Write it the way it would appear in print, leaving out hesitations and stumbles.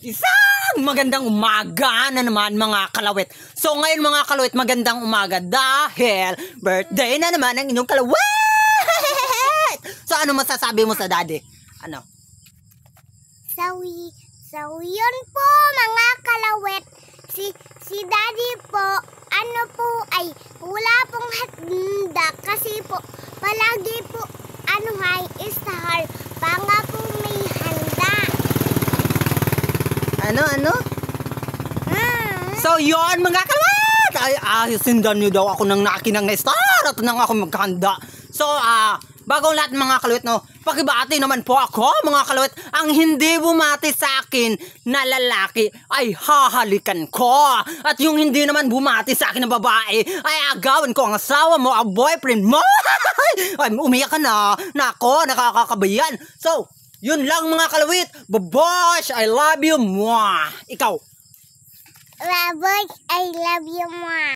Isang magandang umaga na naman mga kalawit. So ngayon mga kalawit, magandang umaga dahil birthday na naman ang inyong kalawit. So ano masasabi mo sa daddy? Ano? So yun po mga kalawit. Si daddy po, ano po ay wala pong handa kasi po palagi po star panga po may handa. Ano? So yun mga kalawit, ay sindan nyo daw ako ng nakinang na star at nang ako maghanda. So bago lahat mga kalawit, no, pakibati naman po ako mga kalawit. Ang hindi bumati sa akin na lalaki ay hahalikan ko. At yung hindi naman bumati sa akin na babae ay agawin ko ang asawa mo, ang boyfriend mo. Ay, umiyak ka na. Nako, nakakakabayan. So, yun lang mga kalawit. Babosh, I love you. Mwah. Ikaw? Baboy, I love you more.